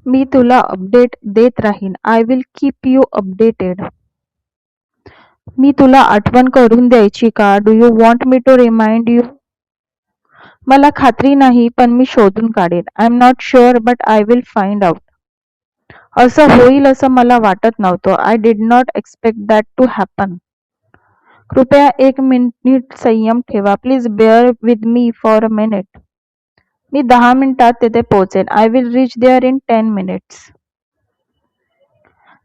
मी तुला अपडेट देत राहीन. I will keep you updated. मी तुला आठवण करून द्यायची का? Do you want me to remind you? मला खात्री नाही, पण मी शोधून काढेन. I am not sure but I will find out. असं होईल असं मला वाटत नव्हतं. I did not expect that to happen. कृपया 1 मिनिट संयम ठेवा. Please bear with me for a minute. मी 10 मिनिटात तिथे पोहोचेन. I will reach there in 10 minutes.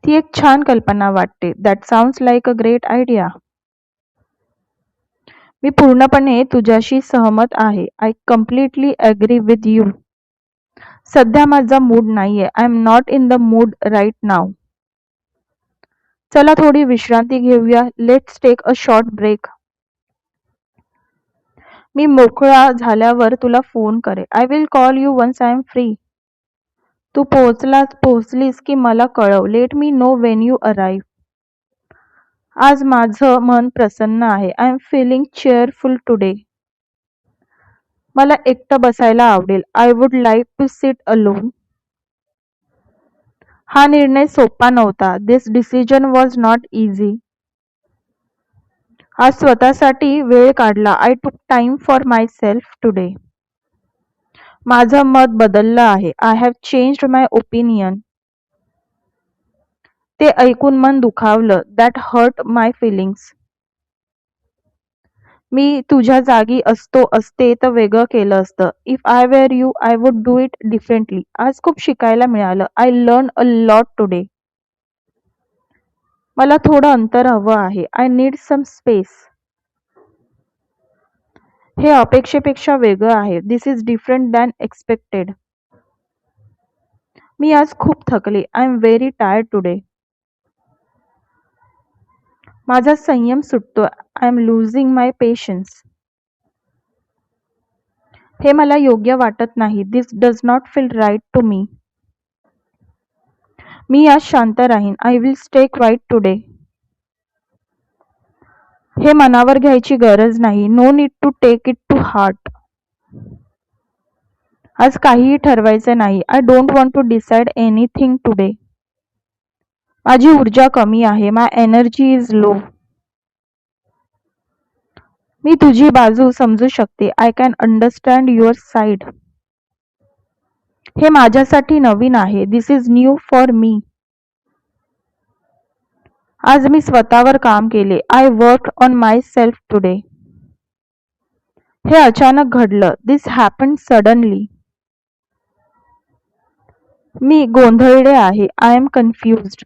ती एक छान कल्पना वाटते. That sounds like a great idea. मी पूर्णपणे तुझ्याशी सहमत आहे. I completely agree with you. सध्या माझा मूड नाहीये. I am not in the mood right now. चला थोडी विश्रांती घेऊया. Let's take a short break. मी मोकळा झाल्यावर तुला फोन करेन. I will call you once I am free. तू पोहोचलीस की मला कळव. Let me know Wien you arrive. आज माझं मन प्रसन्न आहे. I am feeling cheerful today. मला एकटं बसायला आवडेल. I would like to sit alone. हा निर्णय सोपा नव्हता. This decision was not easy. आज स्वतःसाठी वेळ काढला. I took time for myself today. माझं मत बदललं आहे. I have changed my opinion. ते ऐकून मन दुखावलं. That hurt my feelings. मी तुझ्या जागी असते तर वेगळं केलं असतं. If I where you I would do it differently. आज खूप शिकायला मिळालं. I learn a lot today. मला थोडं अंतर हवं आहे. I need some space. हे अपेक्षेपेक्षा वेगळं आहे. This is different than expected. मी आज खूप थकले. I am very tired today. माझा संयम सुटतो. I am losing my patience. हे मला योग्य वाटत नाही. This does not feel right to me. मी आज शांत राहीन. I will stay quiet today. हे मनावर घ्यायची गरज नाही. No need to take it to heart. आज काहीही ठरवायचं नाही. I don't want to decide anything today. माझी ऊर्जा कमी आहे. My energy is low. मी तुझी बाजू समजू शकते. I can understand your side. हे माझ्यासाठी नवीन आहे. This is new for me. आज मी स्वतःवर काम केले. I work on myself today. हे अचानक घडलं. This happen suddenly. मी गोंधळले आहे. I am confused.